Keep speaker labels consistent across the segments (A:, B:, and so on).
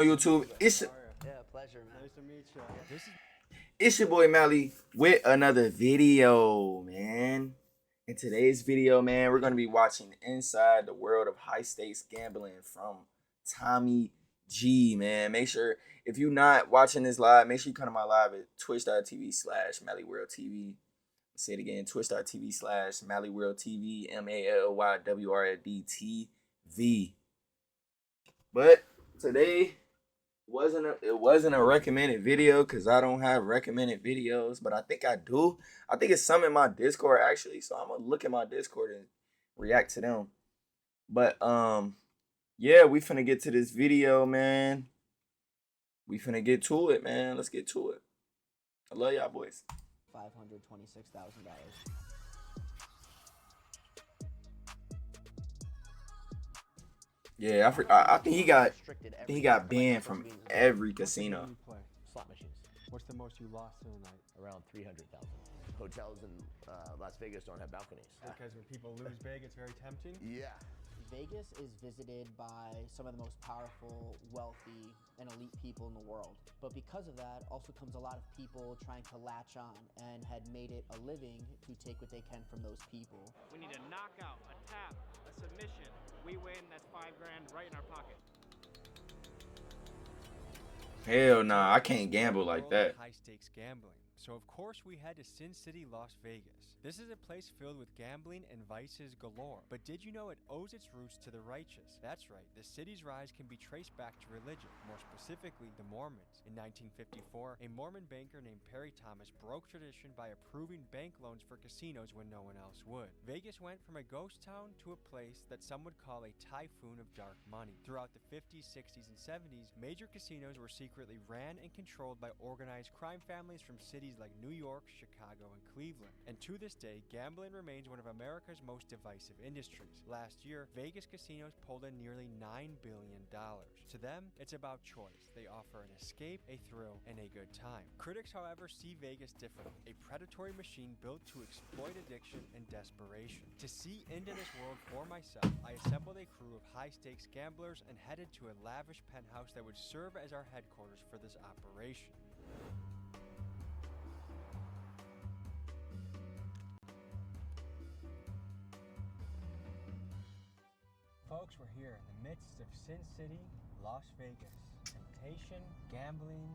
A: YouTube.
B: Yeah, pleasure, man.
C: Nice to meet you.
A: It's your boy Mally with another video, man. In today's video, man, we're gonna be watching Inside the World of High Stakes Gambling from Tommy G, man. Make sure if you're not watching this live, make sure you come to my live at twitch.tv/MallyWorldTV. Say it again, twitch.tv/MallyWorldTV, MALYWRDTV. But today it wasn't a recommended video because I don't have recommended videos, but I think I do. I think it's some in my Discord actually, so I'm gonna look at my Discord and react to them. But yeah, we finna get to this video, man. We finna get to it, man. Let's get to it. I love y'all boys.
B: $526,000.
A: Yeah, I think he got banned from every casino.
C: You play
D: Slot machines,
C: What's the most you lost in a night?
D: around 300,000. Hotels in Las Vegas don't have balconies.
C: Because when people lose big, it's very tempting.
D: Yeah.
B: Vegas is visited by some of the most powerful, wealthy, and elite people in the world. But because of that, also comes a lot of people trying to latch on and had made it a living to take what they can from those people.
E: We need a knockout, a tap, a submission. We win, that's $5 grand right in our pocket.
A: Hell nah, I can't gamble like that.
C: High stakes gambling. So of course we head to Sin City, Las Vegas. This is a place filled with gambling and vices galore. But did you know it owes its roots to the righteous? That's right, the city's rise can be traced back to religion, more specifically the Mormons. In 1954, a Mormon banker named Perry Thomas broke tradition by approving bank loans for casinos when no one else would. Vegas went from a ghost town to a place that some would call a typhoon of dark money. Throughout the 50s, 60s, and 70s, major casinos were secretly ran and controlled by organized crime families from cities like New York, Chicago, and Cleveland. And to this day, gambling remains one of America's most divisive industries. Last year, Vegas casinos pulled in nearly $9 billion. To them, it's about choice. They offer an escape, a thrill, and a good time. Critics, however, see Vegas differently, a predatory machine built to exploit addiction and desperation. To see into this world for myself, I assembled a crew of high-stakes gamblers and headed to a lavish penthouse that would serve as our headquarters for this operation. Folks, we're here in the midst of Sin City, Las Vegas. Temptation, gambling,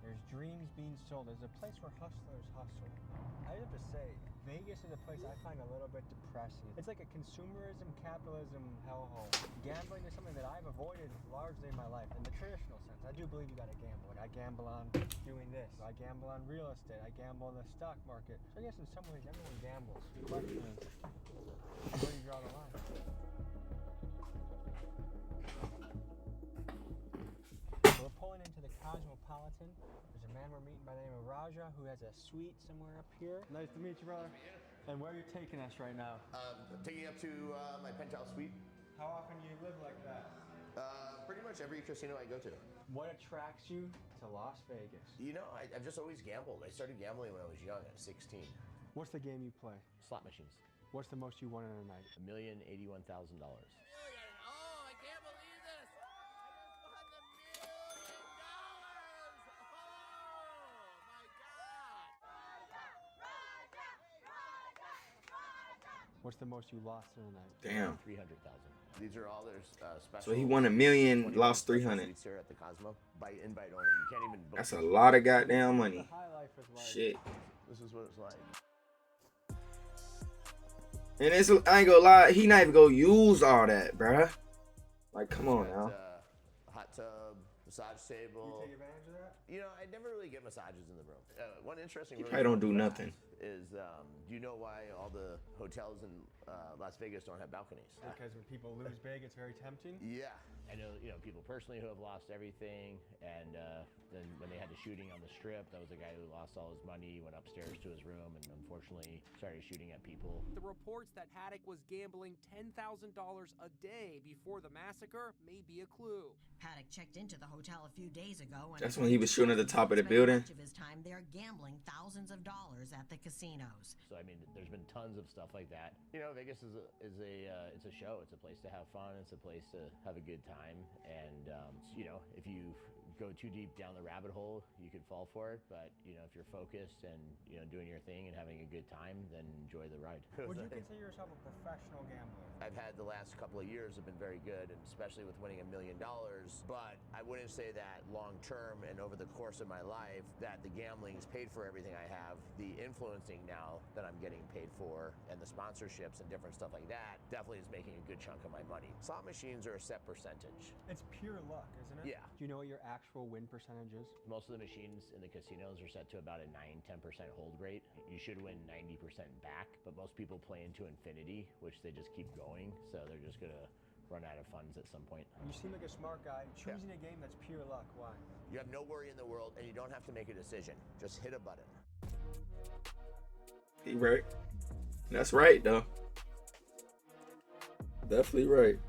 C: there's dreams being sold. There's a place where hustlers hustle. I have to say, Vegas is a place I find a little bit depressing. It's like a consumerism, capitalism hellhole. Gambling is something that I've avoided largely in my life. In the traditional sense, I do believe you gotta gamble. Like I gamble on doing this. I gamble on real estate. I gamble on the stock market. So I guess in some ways, everyone gambles. The question is, where do you draw the line? We're pulling into the Cosmopolitan. There's a man we're meeting by the name of Raja who has a suite somewhere up here. Nice to meet you, brother. And where are you taking us right now?
D: I'm taking you up to my penthouse suite.
C: How often do you live like that?
D: Pretty much every casino I go to.
C: What attracts you to Las Vegas?
D: You know, I've just always gambled. I started gambling when I was young, at 16.
C: What's the game you play?
D: Slot machines,
C: What's the most you won in a night?
D: $1,081,000.
C: What's the most you lost in a night?
A: Damn.
D: 300,000. These are all their special.
A: So he won $1 million, lost 300.
D: Suites here at the Cosmo. By invite only. You can't even book.
A: That's a lot of goddamn money.
C: The high life is like.
A: Shit.
D: This is what it's like.
A: And it's, I ain't gonna lie, he not even gonna use all that, bruh. Like, come on
D: Got,
A: now.
D: hot tub, massage table.
C: You take advantage of that?
D: You know, I never really get massages in the room. One interesting.
A: He
D: really
A: probably don't
D: fun
A: do
D: fact
A: nothing.
D: Is do you know why all the hotels in Las Vegas don't have balconies?
C: Because when people lose big, it's very tempting.
D: Yeah, I know. You know, people personally who have lost everything, and then when they had the shooting on the Strip, that was a guy who lost all his money, went upstairs to his room, and unfortunately started shooting at people.
E: The reports that Haddock was gambling $10,000 a day before the massacre may be a clue.
F: Paddock checked into the hotel a few days ago, and
A: That's when he was shooting at the top of the
F: spent
A: building.
F: Much of his time there gambling thousands of dollars at the casinos.
D: So I mean, there's been tons of stuff like that. You know, Vegas is a it's a show. It's a place to have fun. It's a place to have a good time. time. And, you know, if you go too deep down the rabbit hole, you could fall for it. But, you know, if you're focused and, you know, doing your thing and having a good time, then enjoy the ride.
C: Would you consider yourself a professional gambler?
D: I've had the last couple of years have been very good, and especially with winning $1 million. But I wouldn't say that long term and over the course of my life that the gambling's paid for everything I have. The influencing now that I'm getting paid for and the sponsorships and different stuff like that definitely is making a good chunk of my money. Slot machines are a set percentage.
C: It's pure luck, isn't it?
D: Yeah.
C: Do you know what your actual win percentage is?
D: Most of the machines in the casinos are set to about a 9-10% hold rate. You should win 90% back, but most people play into infinity, which they just keep going, so they're just gonna run out of funds at some point.
C: You seem like a smart guy. Choosing a game that's pure luck. Why?
D: You have no worry in the world, and you don't have to make a decision. Just hit a button.
A: He right. That's right, though. Definitely right.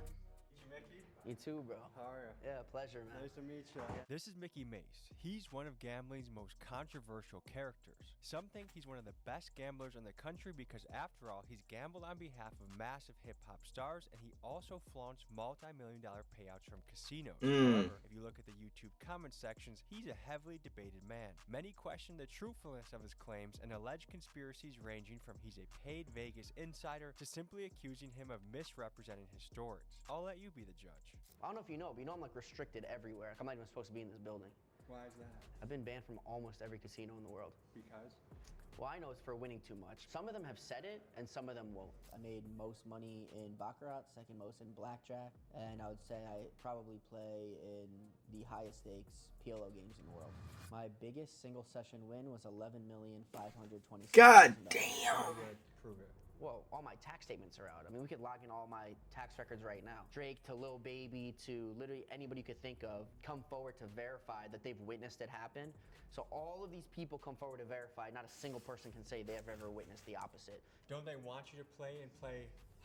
B: You too, bro.
C: How are you?
B: Yeah, pleasure, man.
C: Nice to meet you. This is Mickey Mace. He's one of gambling's most controversial characters. Some think he's one of the best gamblers in the country because, after all, he's gambled on behalf of massive hip-hop stars, and he also flaunts multi-million-dollar payouts from casinos. However, if you look at the YouTube comment sections, he's a heavily debated man. Many question the truthfulness of his claims and allege conspiracies ranging from he's a paid Vegas insider to simply accusing him of misrepresenting his stories. I'll let you be the judge.
B: I don't know if you know, but you know I'm like restricted everywhere. I'm not even supposed to be in this building.
C: Why is that?
B: I've been banned from almost every casino in the world.
C: Because?
B: Well, I know it's for winning too much. Some of them have said it, and some of them won't. I made most money in Baccarat, second most in Blackjack, and I would say I probably play in the highest stakes PLO games in the world. My biggest single session win was $11,526,000.
A: God damn.
C: Prove it.
B: Well, all my tax statements are out. I mean, we could log in all my tax records right now. Drake to Lil Baby to literally anybody you could think of come forward to verify that they've witnessed it happen. So all of these people come forward to verify. Not a single person can say they have ever witnessed the opposite.
C: Don't they want you to play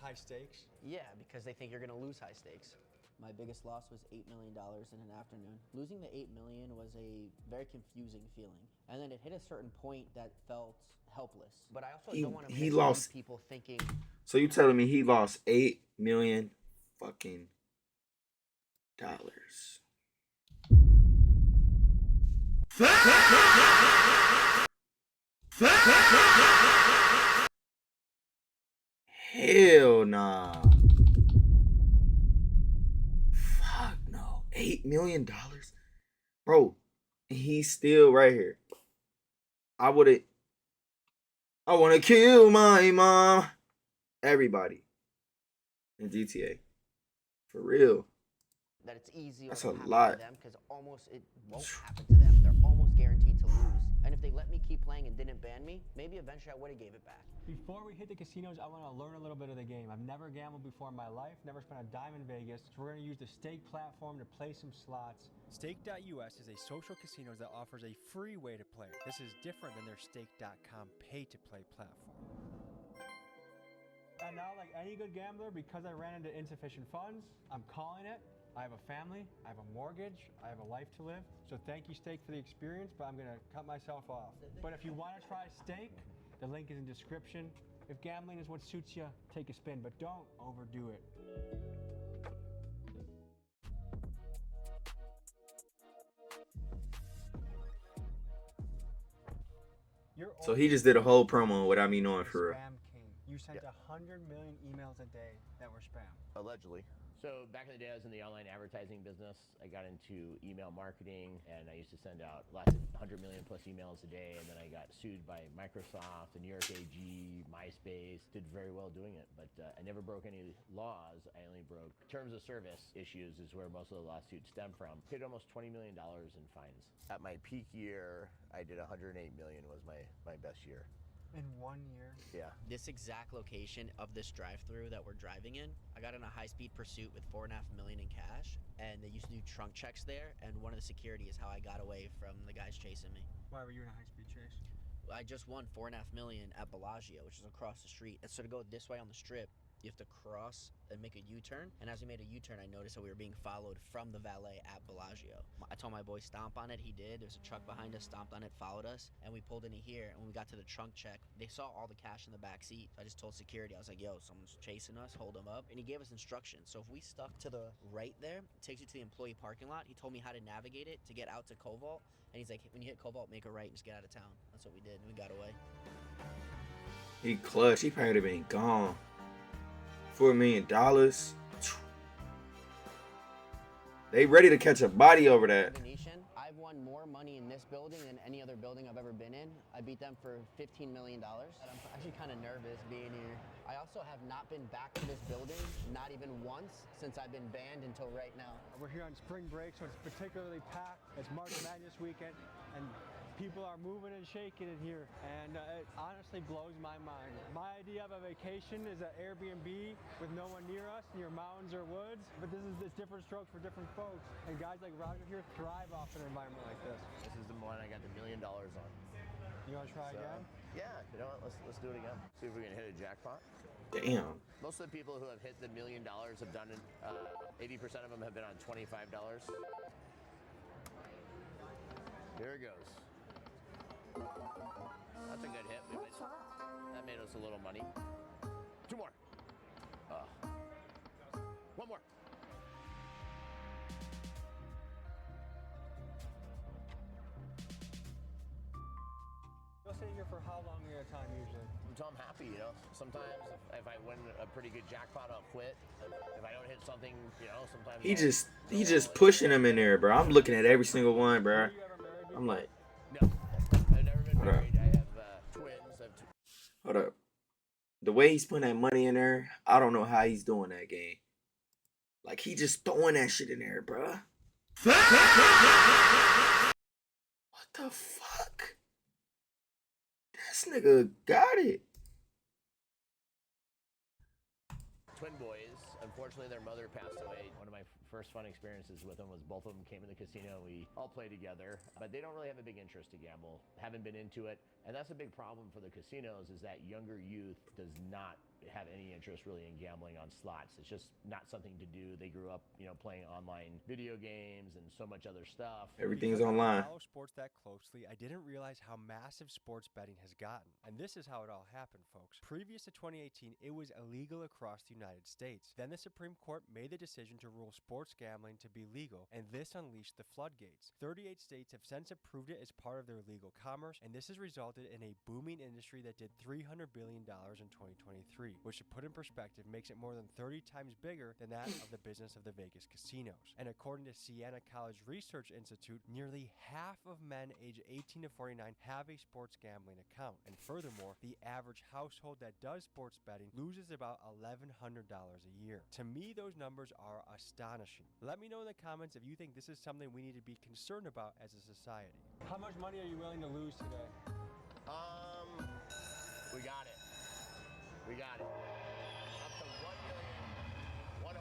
C: high stakes?
B: Yeah, because they think you're gonna lose high stakes. My biggest loss was $8 million in an afternoon. Losing the $8 million was a very confusing feeling. And then it hit a certain point that felt helpless. But I also don't want to mislead people thinking.
A: So you telling me he lost $8 million fucking dollars? Hell nah. Fuck no. $8 million? Bro, he's still right here. I want to kill my mom. Everybody in GTA. For real.
B: That it's easy or
A: That's
B: it'll
A: a
B: happen
A: lot.
B: to them because almost it won't happen to them. They're almost guaranteed to lose. And if they let me keep playing and didn't ban me, maybe eventually I would have gave it back.
C: Before we hit the casinos, I want to learn a little bit of the game. I've never gambled before in my life, never spent a dime in Vegas, so we're going to use the Stake platform to play some slots. Stake.us is a social casino that offers a free way to play. This is different than their Stake.com pay-to-play platform. And now, like any good gambler, because I ran into insufficient funds, I'm calling it. I have a family, I have a mortgage, I have a life to live. So thank you, Stake, for the experience, but I'm gonna cut myself off. But if you wanna try Stake, the link is in the description. If gambling is what suits you, take a spin, but don't overdo it.
A: So he just did a whole promo without me knowing for real.
C: Spam king. You sent 100 million emails a day that were spam.
D: Allegedly. So back in the day, I was in the online advertising business. I got into email marketing, and I used to send out lots of 100 million plus emails a day. And then I got sued by Microsoft, the New York AG, MySpace. Did very well doing it, but I never broke any laws. I only broke terms of service issues, is where most of the lawsuits stem from. Paid almost $20 million in fines. At my peak year, I did 108 million. Was my best year.
C: In 1 year?
D: Yeah.
B: This exact location of this drive-through that we're driving in, I got in a high-speed pursuit with $4.5 million in cash, and they used to do trunk checks there, and one of the security is how I got away from the guys chasing me.
C: Why were you in a high-speed chase?
B: I just won $4.5 million at Bellagio, which is across the street. And so to go this way on the strip, You have to cross and make a U-turn. And as we made a U-turn, I noticed that we were being followed from the valet at Bellagio. I told my boy stomp on it. He did. There's a truck behind us, stomped on it, followed us, and we pulled into here. And when we got to the trunk check, they saw all the cash in the back seat. I just told security, I was like, yo, someone's chasing us, hold them up. And he gave us instructions. So if we stuck to the right there, it takes you to the employee parking lot. He told me how to navigate it to get out to Cobalt. And he's like, when you hit Cobalt, make a right and just get out of town. That's what we did, and we got away.
A: He clutch. He probably would have been gone. $4 million. They ready to catch a body over that.
B: Venetian, I've won more money in this building than any other building I've ever been in. I beat them for $15 million. I'm actually kind of nervous being here. I also have not been back to this building, not even once, since I've been banned until right now.
C: We're here on spring break, so it's particularly packed. It's March Madness weekend, and people are moving and shaking in here, and it honestly blows my mind. My idea of a vacation is an Airbnb with no one near us, near mountains or woods, but this is different strokes for different folks, and guys like Roger here thrive off an environment like this.
D: This is the one I got the $1 million on.
C: You want to try again?
D: Yeah, you know what? Let's do it again. See if we can hit a jackpot.
A: Damn.
D: Most of the people who have hit the $1 million have done it. 80% of them have been on $25. Here it goes. That's a good hit. That made us a little money. 2 more. One more.
C: You'll stay here for how long at a time usually?
D: Until I'm happy, you know. Sometimes if I win a pretty good jackpot, I'll quit. If I don't hit something, you know, sometimes
A: He just pushing them in there, bro. I'm looking at every single one, bro. I'm like,
D: No, I've never been married. I have twins. I have
A: hold up. The way he's putting that money in there, I don't know how he's doing that game. Like, he just throwing that shit in there, bro. What the fuck? This nigga got it.
D: twin boys. Unfortunately, their mother passed away. One of my first fun experiences with them was both of them came in the casino. We all played together, but they don't really have a big interest to gamble. Haven't been into it. And that's a big problem for the casinos is that younger youth does not have any interest really in gambling on slots. It's just not something to do. They grew up, you know, playing online video games and so much other stuff.
A: Everything's
C: Because I don't
A: online.
C: follow sports that closely, I didn't realize how massive sports betting has gotten. And this is how it all happened, folks. Previous to 2018, it was illegal across the United States. Then the Supreme Court made the decision to rule sports gambling to be legal, and this unleashed the floodgates. 38 states have since approved it as part of their legal commerce, and this has resulted in a booming industry that did $300 billion in 2023, which to put in perspective makes it more than 30 times bigger than that of the business of the Vegas casinos. And according to Siena College Research Institute, nearly half of men aged 18 to 49 have a sports gambling account. And furthermore, the average household that does sports betting loses about $1,100 a year. To me, those numbers are astonishing. Let me know in the comments if you think this is something we need to be concerned about as a society. How much money are you willing to lose today?
D: We got it. We got it. Up to $1,198,000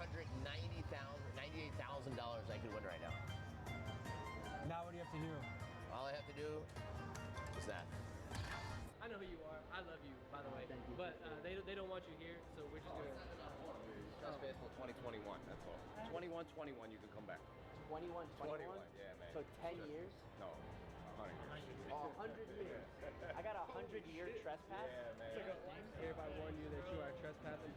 D: I could win right now.
C: Now what do you have to do?
D: All I have to do is that.
G: I know who you are. I love you, by the way. But they don't want you here, so we're just gonna.
H: Stress Baseball 2021, that's all. 21-21, you can come back.
B: 21, 21?
H: Yeah, man.
B: So 10 years?
H: No, 100 years.
B: Oh, 100 years. I got a 100-year trespass.
H: Yeah, man.
G: Hereby warn you that you are trespassing.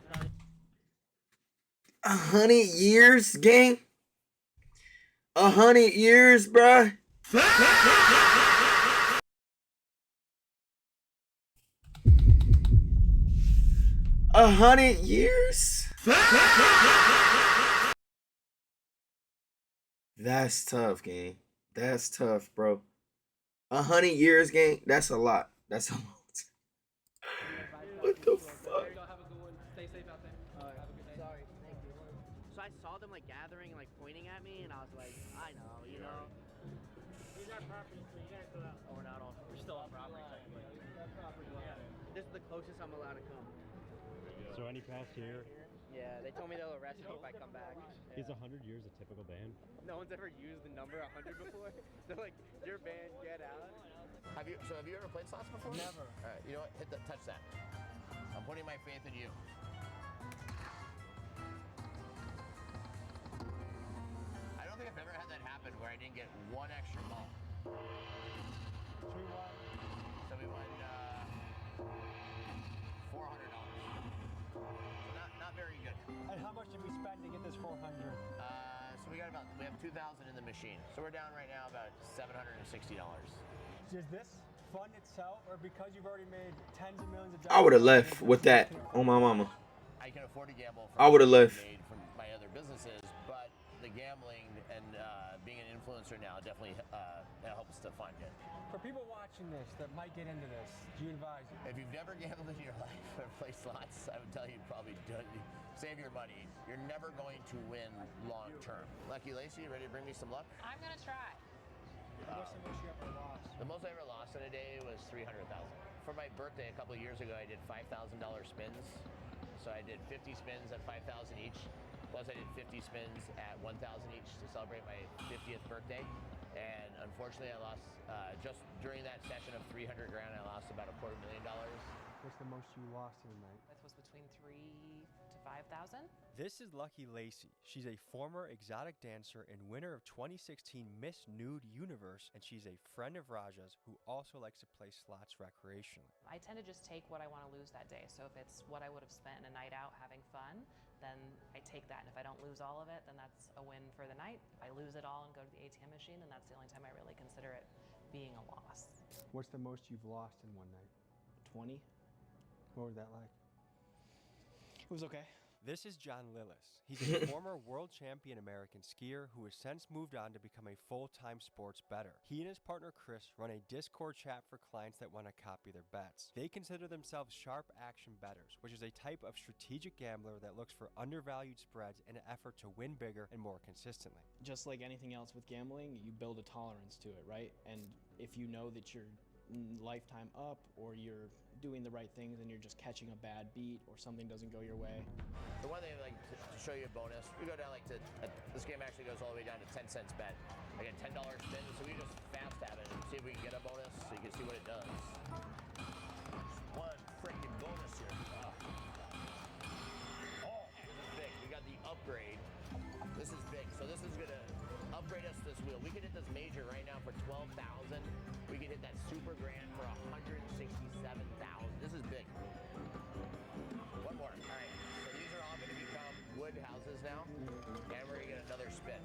A: 100 years, gang? 100 years, bruh? 100 years? That's tough, gang. That's tough, bro. 100 years, gang? That's a lot. That's a lot. What the fuck?
G: Y'all have a good one. Stay safe out there. Have a good day.
B: Sorry, thank you. So I saw them like gathering and like pointing at me, and I was like, I know, you know.
G: These are property, so you guys go out.
B: Oh, we're not on. We're still on property. This is the closest I'm allowed to come.
I: So any past year,
B: Yeah, they told me they'll arrest me if I come back.
I: is 100 years a typical ban?
G: No one's ever used the number 100 before. They're like, you're banned, get out.
D: Have you ever played slots before?
G: Never.
D: All right, you know what? Touch that. I'm putting my faith in you. where I didn't get one extra ball.
C: So we won.
D: So we won $400. So not very good.
C: And how much did we spend to get this 400?
D: So we have 2,000 in the machine. So we're down right now about $760.
C: Is this fun itself, or because you've already made tens of millions of dollars?
A: I would have left with that on my mama.
D: I can afford to gamble.
A: I would have left.
D: Made from my other businesses, but the gambling and being an influencer now definitely helps to fund it.
C: For people watching this that might get into this, do you advise it?
D: If you've never gambled in your life or played slots, I would tell you probably don't. Save your money. You're never going to win long term. Lucky Lacey, you ready to bring me some luck?
J: I'm gonna try.
C: What's the most you ever lost?
D: The most I ever lost in a day was $300,000. For my birthday a couple of years ago, I did $5,000 spins. So I did 50 spins at $5,000 each. Plus I did 50 spins at $1,000 each to celebrate my 50th birthday. And unfortunately, I lost just during that session of 300 grand. I lost about $250,000.
C: What's the most you lost in a night?
J: That was between 3,000 to 5,000.
C: This is Lucky Lacey. She's a former exotic dancer and winner of 2016 Miss Nude Universe, and she's a friend of Raja's who also likes to play slots recreationally.
J: I tend to just take what I want to lose that day. So if it's what I would have spent in a night out having fun, then I take that. And if I don't lose all of it, then that's a win for the night. If I lose it all and go to the ATM machine, then that's the only time I really consider it being a loss.
C: What's the most you've lost in one night?
K: 20.
C: What was that like?
K: It was okay.
C: This is John Lillis. He's a former world champion American skier who has since moved on to become a full-time sports bettor. He and his partner Chris run a Discord chat for clients that want to copy their bets. They consider themselves sharp action bettors, which is a type of strategic gambler that looks for undervalued spreads in an effort to win bigger and more consistently.
K: Just like anything else with gambling, you build a tolerance to it, right? And if you know that you're lifetime up or you're doing the right things and you're just catching a bad beat or something doesn't go your way.
D: The one thing I like to show you a bonus, we go down like to, this game actually goes all the way down to 10 cents bet. I get $10 spin, so we just fast have it and see if we can get a bonus so you can see what it does. One freaking bonus here. Oh, this is big. We got the upgrade. This is big. So this is gonna upgrade us this wheel. We could hit this major right now for 12,000. We could hit that super grand for 167,000. This is big. One more. All right. So these are all gonna become wood houses now. And we're gonna get another spin.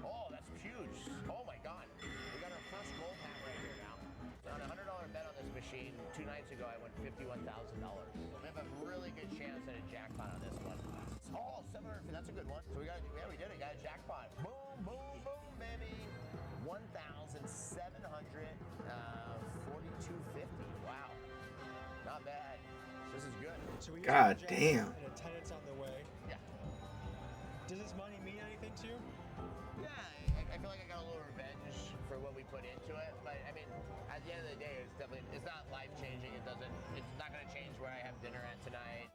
D: Oh, that's huge. Oh my God. We got our first gold hat right here now. On a $100 bet on this machine 2 nights ago, I won $51,000. We have a really good chance at a jackpot on this one. Oh, 750. That's a good one. So we did it, guys. Jackpot. Boom, boom, boom, baby. 1,742.50. Wow. Not bad. This is good.
C: So we
A: God damn.
C: And attendance on the way.
D: Yeah.
C: Does this money mean anything to you?
D: Yeah, I feel like I got a little revenge for what we put into it. But I mean, at the end of the day, it's not life changing. It's not going to change where I have dinner at tonight.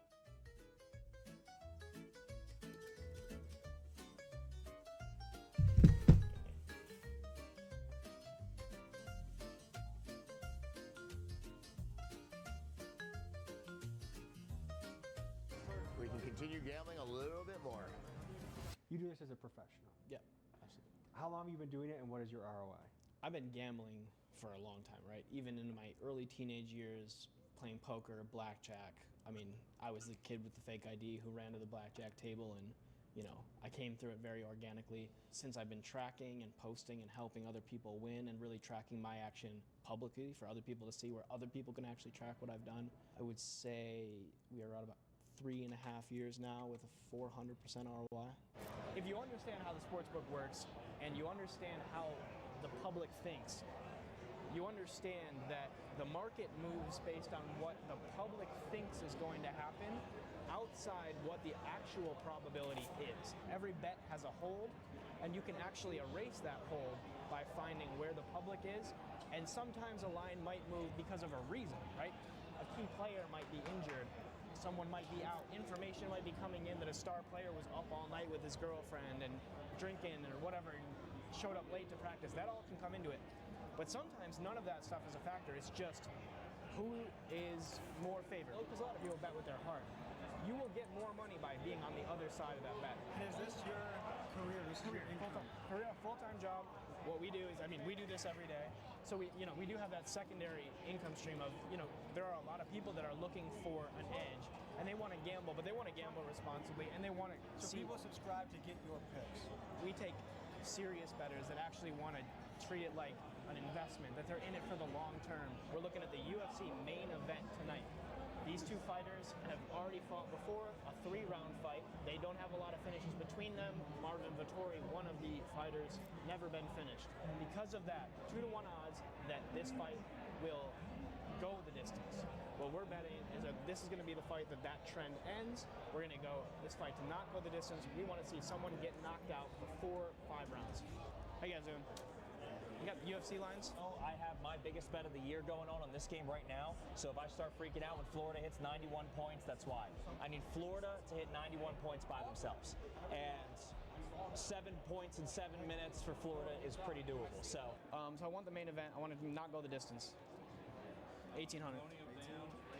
D: We can continue gambling a little bit more.
C: You do this as a professional.
K: Yeah, absolutely.
C: How long have you been doing it, and what is your ROI?
K: I've been gambling for a long time, right? Even in my early teenage years, playing poker, blackjack. I mean, I was the kid with the fake ID who ran to the blackjack table and, you know, I came through it very organically. Since I've been tracking and posting and helping other people win and really tracking my action publicly for other people to see where other people can actually track what I've done, I would say we are at about 3.5 years now with a 400% ROI.
L: If you understand how the sportsbook works and you understand how the public thinks, you understand that the market moves based on what the public thinks is going to happen outside what the actual probability is. Every bet has a hold, and you can actually erase that hold by finding where the public is, and sometimes a line might move because of a reason, right? A key player might be injured, someone might be out, information might be coming in that a star player was up all night with his girlfriend and drinking or whatever and showed up late to practice. That all can come into it. But sometimes none of that stuff is a factor. It's just who is more favored. Because a lot of people bet with their heart. you will get more money by being on the other side of that bet.
K: And is this your career? This is your income?
L: Full-time job. What we do is, I mean, we do this every day. So we do have that secondary income stream of, there are a lot of people that are looking for an edge and they want to gamble, but they want to gamble responsibly and they want to
K: People subscribe to get your picks.
L: We take serious bettors that actually want to treat it like an investment, that they're in it for the long term. We're looking at the UFC main event tonight. These two fighters have already fought before, a 3-round fight. They don't have a lot of finishes between them. Marvin Vettori, one of the fighters, never been finished. Because of that, 2-to-1 odds that this fight will go the distance. What we're betting is that this is going to be the fight that trend ends. We're going to go this fight to not go the distance. We want to see someone get knocked out before 5 rounds. How you guys doing? You got the UFC lines?
M: Oh, I have my biggest bet of the year going on this game right now. So if I start freaking out when Florida hits 91 points, that's why. I need Florida to hit 91 points by themselves. And 7 points in 7 minutes for Florida is pretty doable. So
L: I want the main event. I want to not go the distance. 1,800.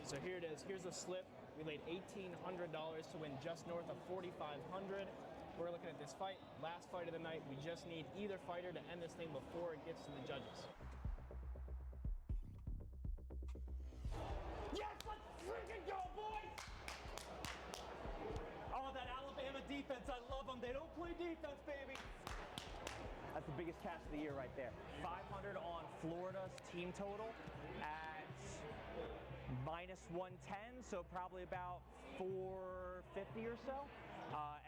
L: So here it is. Here's the slip. We laid $1,800 to win just north of 4,500. We're looking at this fight, last fight of the night. We just need either fighter to end this thing before it gets to the judges.
M: Yes, let's freaking go, boys! Oh, that Alabama defense, I love them. They don't play defense, baby. That's the biggest cash of the year right there. 500 on Florida's team total at -110, so probably about 450 or so.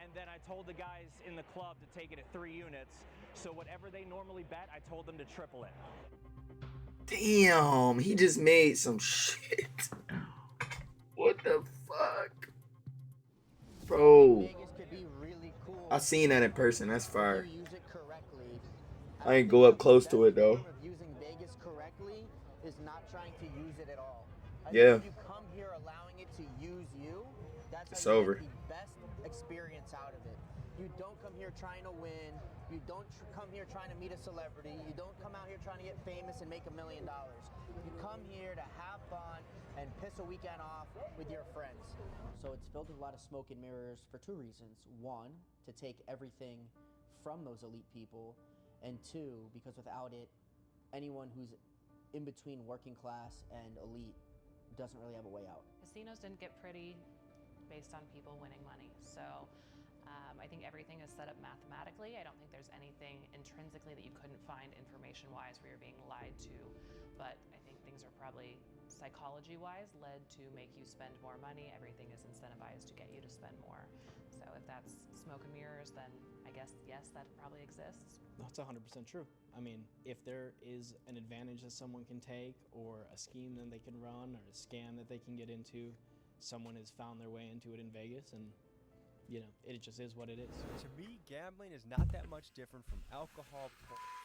M: And then I told the guys in the club to take it at 3 units. So whatever they normally bet, I told them to triple it.
A: Damn, he just made some shit. What the fuck? Bro.
B: Vegas could be really cool.
A: I seen that in person. That's fire.
B: If you use it correctly.
A: I ain't go up close to it though.
B: Using Vegas correctly is not trying to use it at all. I
A: Yeah.
B: think if you come here allowing it to use you, that's
A: It's
B: how you
A: over.
B: get the best experience out of it. You don't come here trying to win. You don't come here trying to meet a celebrity. You don't come out here trying to get famous and make $1 million. You come here to have fun and piss a weekend off with your friends. So it's filled with a lot of smoke and mirrors for 2 reasons. 1, to take everything from those elite people, and 2, because without it, anyone who's in between working class and elite doesn't really have a way out.
J: Casinos didn't get pretty based on people winning money. So I think everything is set up mathematically. I don't think there's anything intrinsically that you couldn't find information-wise where you're being lied to. But I think things are probably psychology-wise led to make you spend more money. Everything is incentivized to get you to spend more. So if that's smoke and mirrors, then I guess, yes, that probably exists.
K: That's 100% true. I mean, if there is an advantage that someone can take or a scheme that they can run or a scam that they can get into, someone has found their way into it in Vegas, and it just is what it is.
C: To me, gambling is not that much different from alcohol,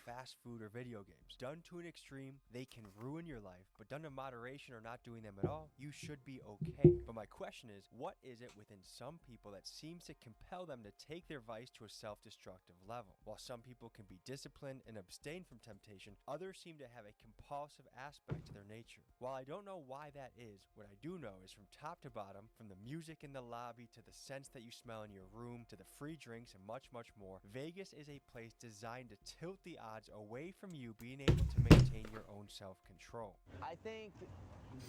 C: fast food, or video games. Done to an extreme, they can ruin your life, but done in moderation or not doing them at all, you should be okay. But my question is, what is it within some people that seems to compel them to take their vice to a self-destructive level? While some people can be disciplined and abstain from temptation, others seem to have a compulsive aspect to their nature. While I don't know why that is, what I do know is from top to bottom, from the music in the lobby to the scents that you smell in your room to the free drinks and much, much more, Vegas is a place designed to tilt the odds away from you being able to maintain your own self-control.
B: I think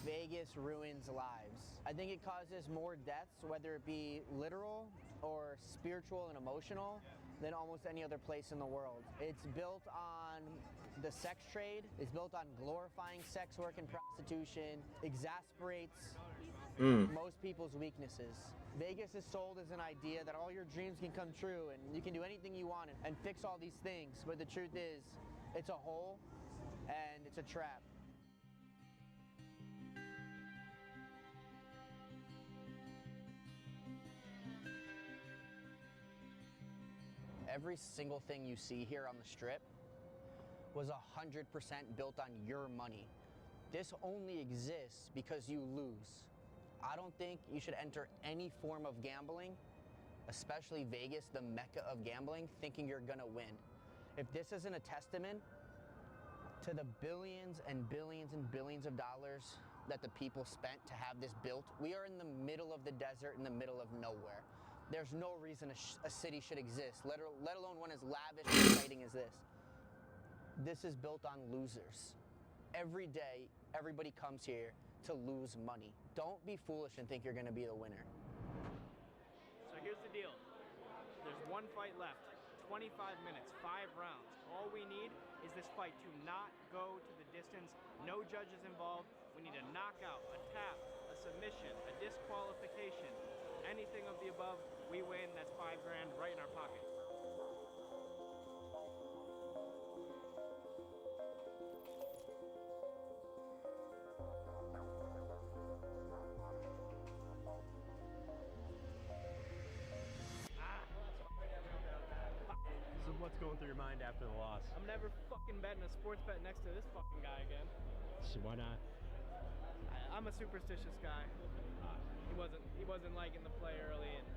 B: Vegas ruins lives. I think it causes more deaths, whether it be literal or spiritual and emotional, than almost any other place in the world. It's built on the sex trade. It's built on glorifying sex work and prostitution. Exasperates most people's weaknesses. Vegas is sold as an idea that all your dreams can come true and you can do anything you want and fix all these things. But the truth is, it's a hole and it's a trap. Every single thing you see here on the Strip was 100% built on your money. This only exists because you lose. I don't think you should enter any form of gambling, especially Vegas, the mecca of gambling, thinking you're gonna win. If this isn't a testament to the billions and billions and billions of dollars that the people spent to have this built. We are in the middle of the desert, in the middle of nowhere. There's no reason a city should exist, let alone one as lavish and exciting as this. This is built on losers. Every day, everybody comes here to lose money. Don't be foolish and think you're going to be the winner.
L: So here's the deal. There's one fight left. 25 minutes, 5 rounds. All we need is this fight to not go to the distance. No judges involved. We need a knockout, a tap, a submission, a disqualification. Anything of the above, we win. That's $5 grand right in our pocket.
C: This is what's going through your mind after the loss.
L: I'm never fucking betting a sports bet next to this fucking guy again.
C: So why not?
L: I'm a superstitious guy. He wasn't liking the play early, and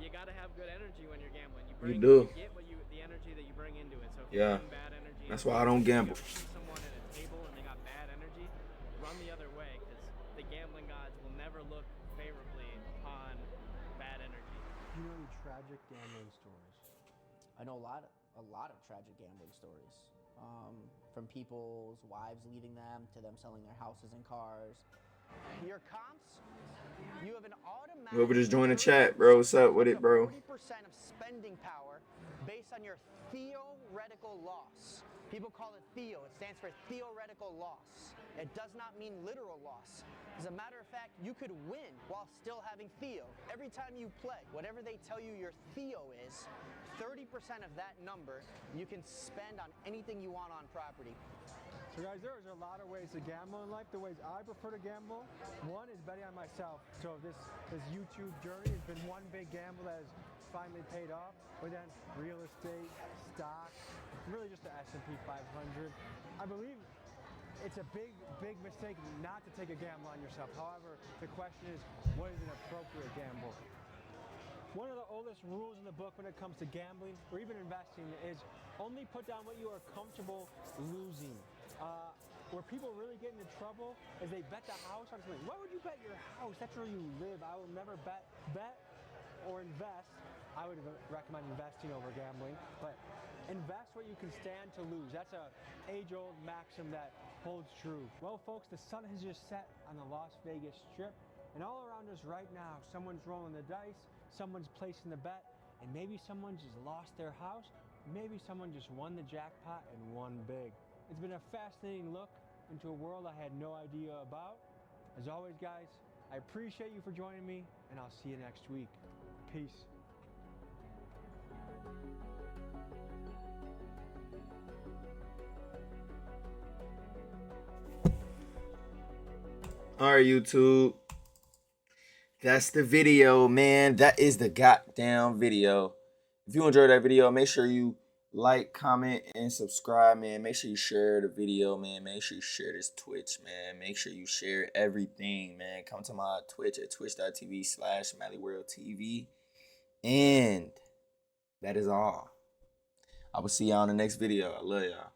L: you got to have good energy when you're gambling.
A: You do.
L: You get the energy that you bring into it. So if
A: Yeah.
L: you bring bad energy,
A: That's why I don't gamble.
L: If you see someone at a table and they got bad energy, run the other way, because the gambling gods will never look favorably upon bad energy.
C: You know any tragic gambling stories?
B: I know a lot of tragic gambling stories. From people's wives leaving them to them selling their houses and cars. Your comps, you have an automatic.
A: Whoever just joined the chat, bro. What's up with it, bro?
B: 40% of spending power based on your theoretical loss. People call it theo. It stands for theoretical loss. It does not mean literal loss. As a matter of fact, you could win while still having theo. Every time you play, whatever they tell you your theo is, 30% of that number you can spend on anything you want on property.
N: So guys, there's a lot of ways to gamble in life. The ways I prefer to gamble, one is betting on myself. So this YouTube journey has been one big gamble that has finally paid off. But then real estate, stocks, really just the S&P 500. I believe it's a big mistake not to take a gamble on yourself. However, the question is, what is an appropriate gamble? One of the oldest rules in the book when it comes to gambling or even investing is only put down what you are comfortable losing. Where people really get into trouble is they bet the house on something. Why would you bet your house? That's where you live. I will never bet or invest. I would recommend investing over gambling, but invest what you can stand to lose. That's a age-old maxim that holds true. Well, folks, the sun has just set on the Las Vegas Strip, and all around us right now, someone's rolling the dice, someone's placing the bet, and maybe someone just lost their house, maybe someone just won the jackpot and won big. It's been a fascinating look into a world I had no idea about. As always, guys, I appreciate you for joining me, and I'll see you next week. Peace.
A: All right, YouTube. That's the video, man. That is the goddamn video. If you enjoyed that video, make sure you like, comment, and subscribe, man. Make sure you share the video, man. Make sure you share this Twitch, man. Make sure you share everything, man. Come to my Twitch at twitch.tv/MallyWorldTV. And that is all. I will see y'all in the next video. I love y'all.